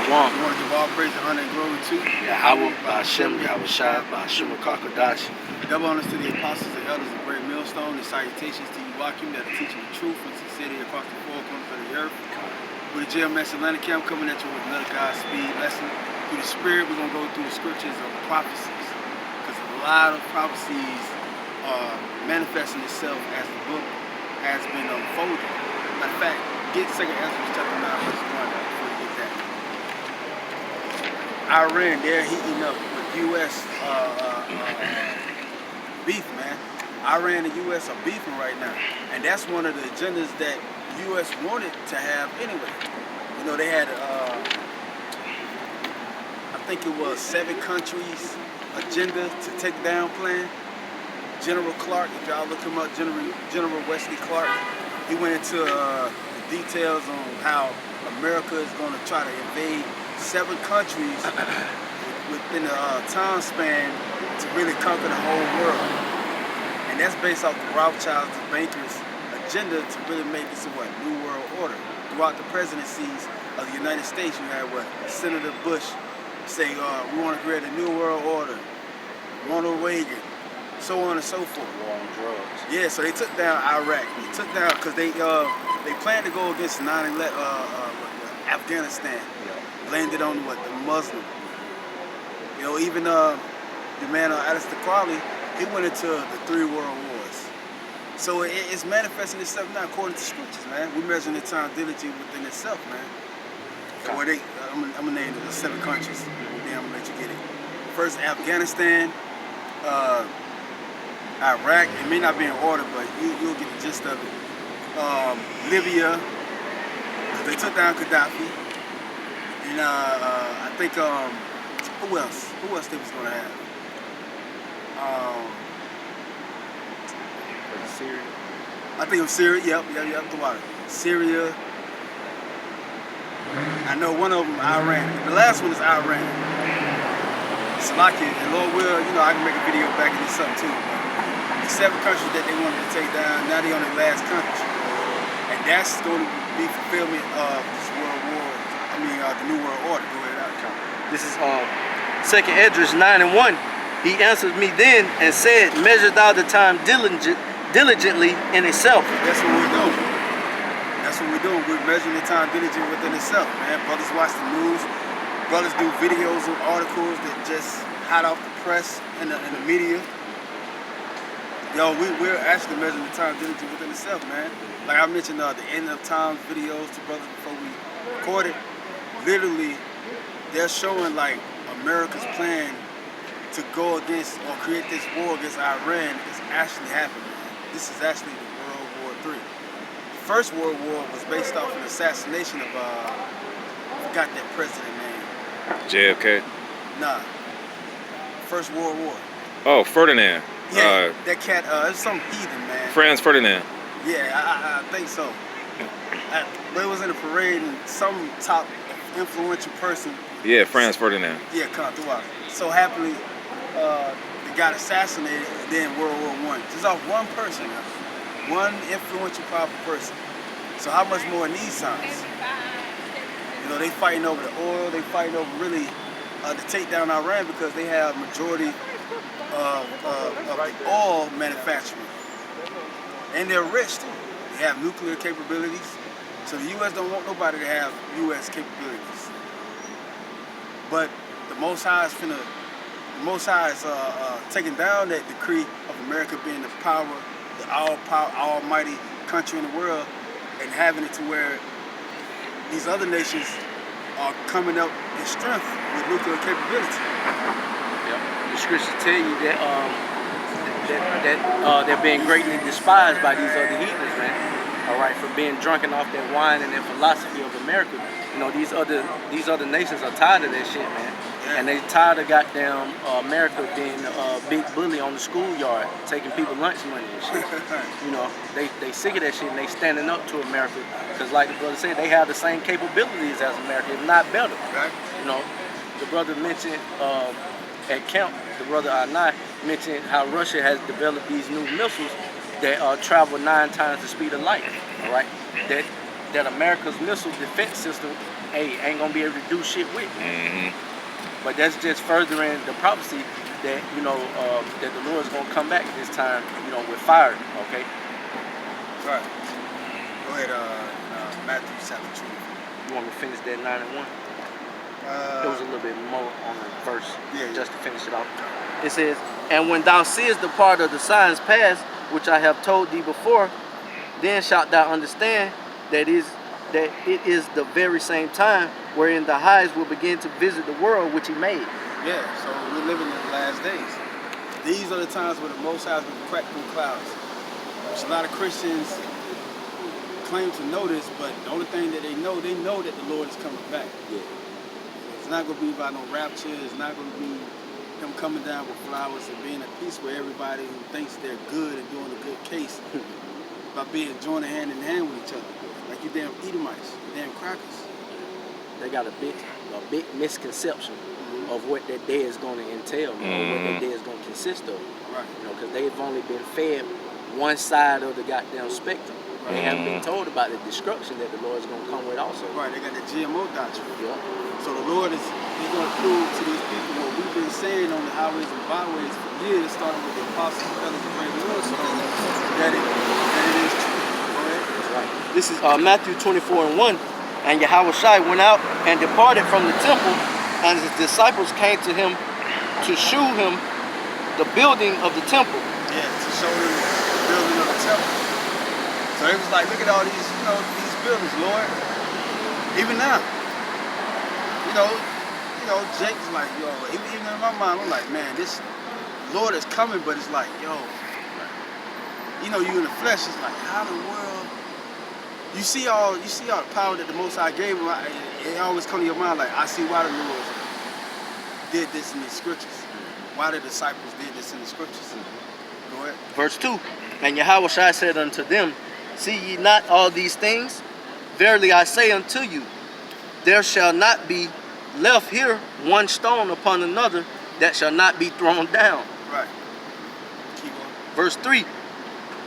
Shalom. We want to give all praise and honor and glory to Yahweh, Ba'ashem, Yahweh Shai, Ba'ashem, Kakadash. double honors to the apostles and elders of Great Millstone, and salutations to you, Wakim, that are teaching the truth and sincerity across the four corners of the earth. With the JMS Atlanta Camp coming at you with another Godspeed lesson. Through the Spirit, we're going to go through the scriptures of prophecies, because a lot of prophecies are manifesting itself as the book has been unfolded. Matter of fact, get 2 Ezra chapter 9, verse 1 before you get that. Iran, they're heating up with U.S. Beef, man. Iran and U.S. are beefing right now, and that's one of the agendas that U.S. wanted to have anyway. You know, they had, I think it was 7 countries agenda to take down plan. General Clark, if y'all look him up, General Wesley Clark, he went into the details on how America is going to try to invade 7 countries within a time span to really conquer the whole world. And that's based off the Rothschilds, the bankers' agenda to really make this a new world order. Throughout the presidencies of the United States, you had Senator Bush say, we want to create a new world order. Ronald Reagan, so on and so forth. War on drugs. Yeah, so they took down Iraq. They took down because they planned to go against 9/11, Afghanistan. Yeah. Blamed it on the Muslim. You know, even the man Aleister Crowley, he went into the 3 world wars. So it's manifesting itself now according to scriptures, man. We're measuring the time diligently within itself, man. Okay. I'm gonna name the 7 countries. Then I'm gonna let you get it. First, Afghanistan. Iraq, it may not be in order, but you'll get the gist of it. Libya, they took down Gaddafi. And I think, who else? Who else they was going to have? Syria. I think it was Syria, yep, the water. Syria. I know one of them, Iran. The last one is Iran. Slovakia, and Lord will, you know, I can make a video backing this up too. The 7 countries that they wanted to take down, now they're on the last country. And that's going to be fulfillment of this world war, the New World Order. Go ahead, Alec. This is 2 Esdras 9:1. He answered me then and said, measure thou the time diligently in itself. That's what we're doing. That's what we're doing. We're measuring the time diligently within itself, man. Brothers watch the news. Brothers do videos and articles that just hot off the press and the media. Yo, we're actually measuring the time diligently within itself, man. Like I mentioned, the end of times videos to brothers before we recorded. Literally, they're showing like America's plan to go against or create this war against Iran is actually happening. This is actually the World War III. The First World War was based off an assassination of I forgot that president name. JFK? Nah. First World War. Oh, Ferdinand. Yeah, that cat, it's some heathen, man. Franz Ferdinand. Yeah, I think so. But it was in a parade and some top influential person. Yeah, Franz Ferdinand. Yeah, come throughout. So happily, they got assassinated, and then World War I. Just off one person, one influential, powerful person. So how much more in these times? You know, they fighting over the oil, they fighting over really to take down Iran because they have majority of the oil manufacturing. And they're rich too. They have nuclear capabilities. So the U.S. don't want nobody to have U.S. capabilities. But the Most High is taking down that decree of America being the power, the almighty country in the world, and having it to where these other nations are coming up in strength with nuclear capability. Yep. The scriptures tell you that they're being greatly despised by these other heathens, man. All right, for being drunken off their wine and their philosophy of America. You know, these other nations are tired of that shit, man. Yeah. And they tired of goddamn America being a big bully on the schoolyard, taking people lunch money and shit. You know, they sick of that shit and they standing up to America. Because like the brother said, they have the same capabilities as America, if not better. Right. You know, the brother mentioned at camp, the brother Anai mentioned how Russia has developed these new missiles that travel 9 times the speed of light. All right, that America's missile defense system hey, ain't gonna be able to do shit with. Mm-hmm. But that's just furthering the prophecy that, you know, that the Lord's gonna come back this time, you know, with fire. Okay. Right. Go ahead, Matthew chapter 2. You want me to finish that 9 and 1? It was a little bit more on the verse, Yeah, just to finish it off. It says, "And when thou seest the part of the signs pass, which I have told thee before, then shalt thou understand that it is the very same time wherein the highest will begin to visit the world which he made." Yeah, so we're living in the last days. These are the times where the Most High is going to crack through clouds. Which a lot of Christians claim to know this, but the only thing that they know that the Lord is coming back. Yeah. It's not going to be about no rapture. It's not going to be him coming down with flowers and being at peace with everybody who thinks they're good and doing a good case by being joining hand in hand with each other. Like you damn Edomites, you damn crackers. They got a big misconception of what that day is going to entail, you know, what that day is going to consist of. Right. You know, because they've only been fed one side of the goddamn spectrum. They haven't been told about the destruction that the Lord is going to come with also. Right, they got the GMO doctrine. Yeah. So the Lord is going to prove to these people what we've been saying on the highways and byways for years, starting with the apostles, fellas, and great millstone, that it is true. Go ahead. That's right. This is Matthew 24 and 1. "And Yahushua went out and departed from the temple, and his disciples came to him to shew him the building of the temple." Yeah, to show them the building of the temple. So it was like, look at all these, you know, these buildings, Lord. Even now, you know, Jake's like, yo, even in my mind, I'm like, man, this Lord is coming, but it's like, yo, you know, you in the flesh, it's like, how in the world? You see all the power that the Most High gave him. It always come to your mind, like, I see why the Lord did this in the scriptures. Why the disciples did this in the scriptures. Go ahead. Verse 2. "And Yahushua said unto them, See ye not all these things? Verily I say unto you, there shall not be left here one stone upon another that shall not be thrown down." Right. Keep on. Verse 3.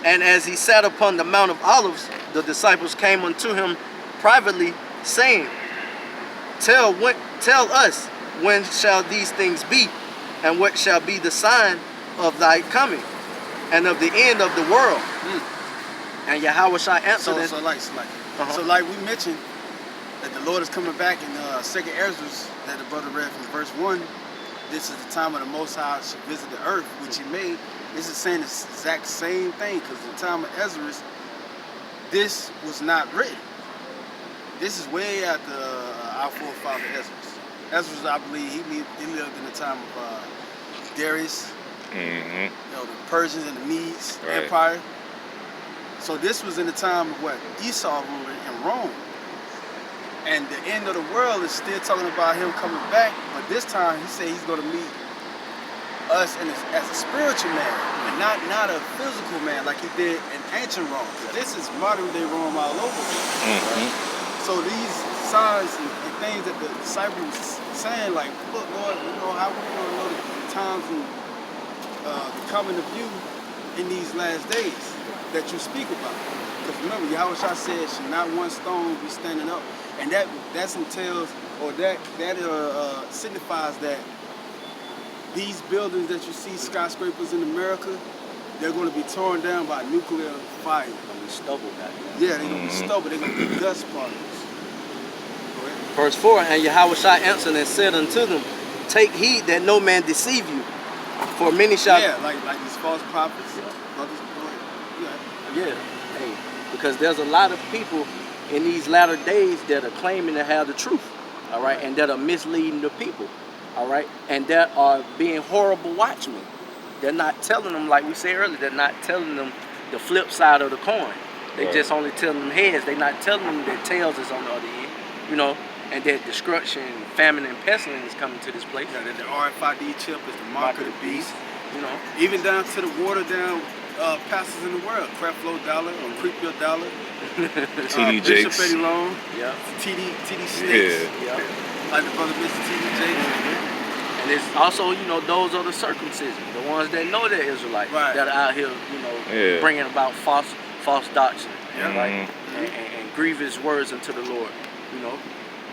"And as he sat upon the Mount of Olives, the disciples came unto him privately, saying, Tell us, when shall these things be? And what shall be the sign of thy coming, and of the end of the world?" And Yahushua answered them. So like we mentioned, that the Lord is coming back in 2nd Ezra that the brother read from verse 1. This is the time of the Most High should visit the earth, which he made. This is saying the exact same thing, because in the time of Ezra, this was not written. This is way after our forefather Ezra. Ezra, I believe, he lived in the time of Darius, you know, the Persians and the Medes Empire. So this was in the time of what Esau ruled in Rome. And the end of the world is still talking about him coming back, but this time he said he's going to meet us as a spiritual man, and not a physical man like he did in ancient Rome. This is modern day Rome all over. So these signs and things that the disciples saying, like, look, Lord, you know, how we going to know the times and the coming of you in these last days that you speak about? Because remember, Yahushua said, should not one stone be standing up, and that entails, or that signifies that these buildings that you see, skyscrapers in America, they're going to be torn down by nuclear fire. They're going to be stubble back there. Yeah, they're going to be stubble. They're going to be dust particles. Verse 4. "And Yahushua answered and said unto them, Take heed that no man deceive you, for many shall..." Yeah, like these false prophets. Yeah. Hey, because there's a lot of people in these latter days that are claiming to have the truth, all right, and that are misleading the people, all right, and that are being horrible watchmen. They're not telling them, like we said earlier, they're not telling them the flip side of the coin. They just only telling them heads. They're not telling them that tails is on the other end, you know, and that destruction, famine, and pestilence is coming to this place. Yeah, that the RFID chip is the mark of the beast. You know, even down to the watered down pastors in the world, Creflo Dollar or Creep Your Dollar, TD Bishop Jakes. Eddie Long, yeah, TD Snakes, yeah. like the brother Mr. TD Jakes. And it's also, you know, those are the circumcision, the ones that know they're Israelites, that are out here, you know, bringing about false doctrine, right, and grievous words unto the Lord, you know.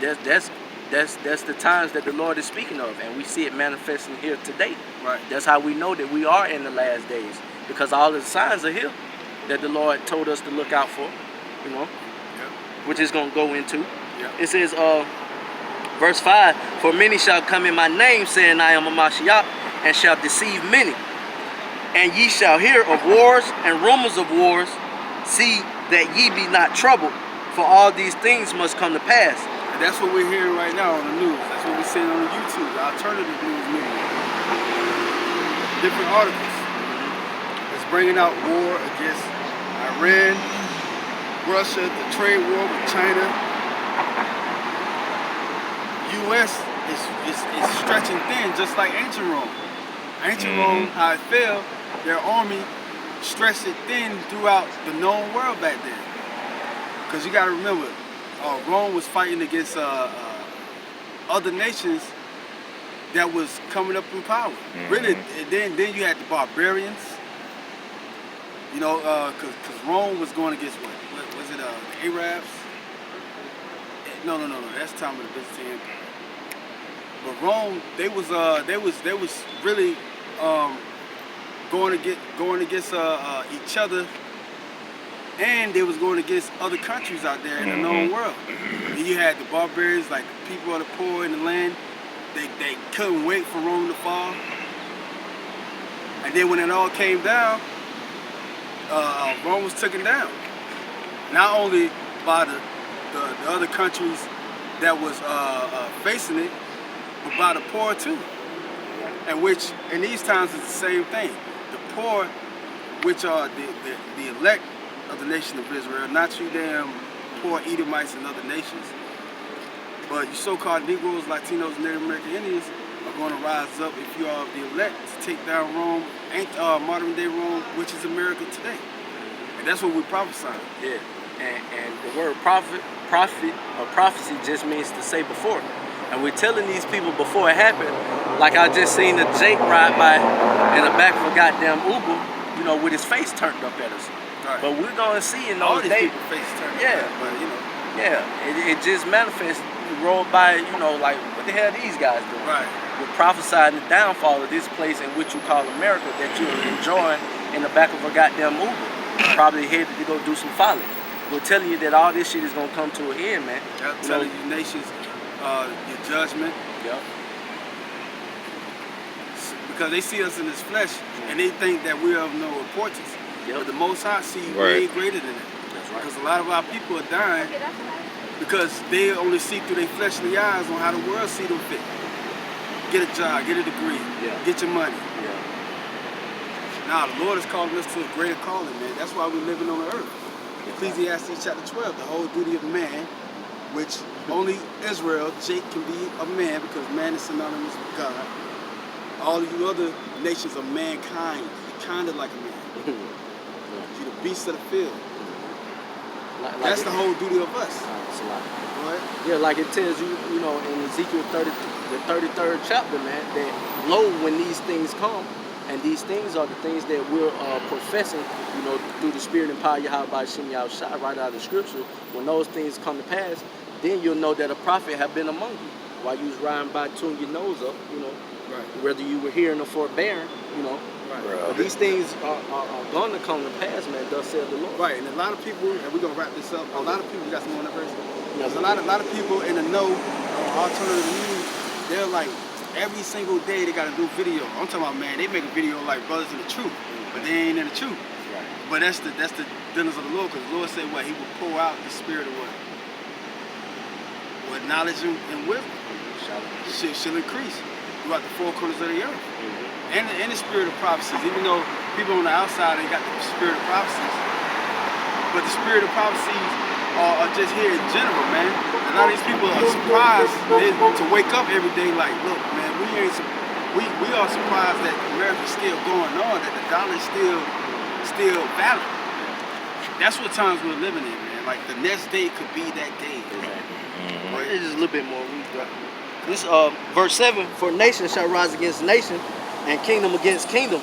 that's the times that the Lord is speaking of, and we see it manifesting here today. Right. That's how we know that we are in the last days, because all the signs are here that the Lord told us to look out for, you know, which is going to go into. It says, verse 5, for many shall come in my name, saying I am a Mashiach, and shall deceive many. And ye shall hear of wars and rumors of wars. See that ye be not troubled, for all these things must come to pass. And that's what we're hearing right now on the news. That's what we're seeing on the YouTube, the alternative news media. Different articles. It's bringing out war against Iran, Russia, the trade war with China. U.S. is stretching thin, just like ancient Rome. Ancient Rome, how it fell, their army stretched it thin throughout the known world back then. Because you got to remember, Rome was fighting against other nations that was coming up in power. Really, then you had the barbarians. You know, because Rome was going against what was it? The Arabs? No. That's the time of the Byzantine Empire. But Rome, they was really going against each other, and they was going against other countries out there in the known world. And you had the barbarians, like the people of the poor in the land. They couldn't wait for Rome to fall. And then when it all came down, Rome was taken down. Not only by the other countries that was facing it, but by the poor too. And which in these times is the same thing. The poor, which are the elect of the nation of Israel, not you damn poor Edomites and other nations, but you so-called Negroes, Latinos, and Native American Indians are going to rise up if you are the elect to take down Rome, modern day Rome, which is America today. And that's what we're prophesying. Yeah, and the word prophet or prophecy just means to say before. And we're telling these people before it happened, like I just seen a Jake ride by in the back of a goddamn Uber, you know, with his face turned up at us. Right. But we're gonna see in All those these days. people face turned Yeah. up, but you know. Yeah, it just manifests. You roll by, you know, like what the hell are these guys doing? Right. We're prophesying the downfall of this place in which you call America that you're enjoying in the back of a goddamn Uber. Probably headed to go do some folly. We're telling you that all this shit is gonna come to an end, man. I'm telling you nations, your judgment. Yep. Because they see us in this flesh and they think that we are of no importance. Yep. But the Most High see Right. way greater than that. That's right. Because a lot of our people are dying because they only see through their fleshly eyes on how the world see them fit. Get a job, get a degree, get your money. Yeah. Now the Lord is calling us to a greater calling, man. That's why we're living on the earth. Ecclesiastes chapter 12, the whole duty of man, which only Israel, Jake, can be a man because man is synonymous with God. All of you other nations are mankind. You're kind of like a man. You're the beast of the field. That's the whole duty of us. It's a lot. Go ahead. Yeah, like it tells you, you know, in Ezekiel 30, the 33rd chapter, man, that lo, when these things come, and these things are the things that we're professing, you know, through the Spirit and power Yahweh by Shem Yahushua, right out of the Scripture. When those things come to pass, then you'll know that a prophet have been among you. While you was riding by, tuning your nose up, you know, whether you were hearing or forbearing, you know. But these things are going to come to pass, man. Thus said the Lord. Right, and a lot of people, and we're gonna wrap this up. A lot of people got some on that verse. There's a lot of people in the know, alternative news. They're like every single day they got a new video. I'm talking about, man, they make a video like brothers in the truth, but they ain't in the truth. Right. But that's the dinners of the Lord, because the Lord said what? He will pour out the spirit of what? What knowledge and wisdom shall increase throughout the four corners of the earth. And the spirit of prophecies, even though people on the outside, they got the spirit of prophecies. But the spirit of prophecies are just here in general, man. A lot of these people are surprised to wake up every day like, look, man, we are surprised that America's still going on, that the dollar is still valid. That's what times we're living in, man. Like the next day could be that day. It's just a little bit more. This verse 7, for nation shall rise against nation, and kingdom against kingdom,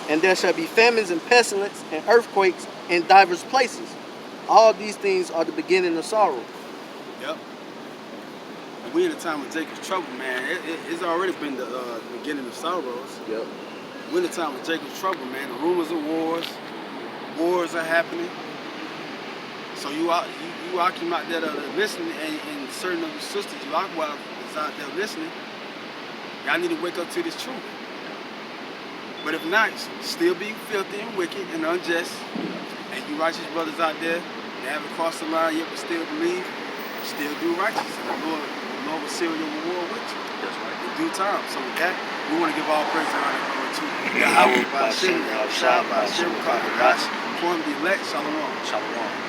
and there shall be famines and pestilence and earthquakes in divers places. All these things are the beginning of sorrow. Yep. We in a time of Jacob's trouble, man. It's already been the beginning of sorrows. Yep. We're in a time of Jacob's trouble, man. The rumors of wars are happening. So you Akim out there that are listening, and certain of the sisters you Aqua is out there listening. Y'all need to wake up to this truth. But if not, still be filthy and wicked and unjust. And you righteous brothers out there that haven't crossed the line yet but still believe, still do righteous. And the Lord will seal your reward with you. That's right. In due time. So with that, we want to give all praise and honor and glory to Yahweh, Ba'ashem, Yahweh, Ba'ashem, Form the elect, Shalom. Shalom.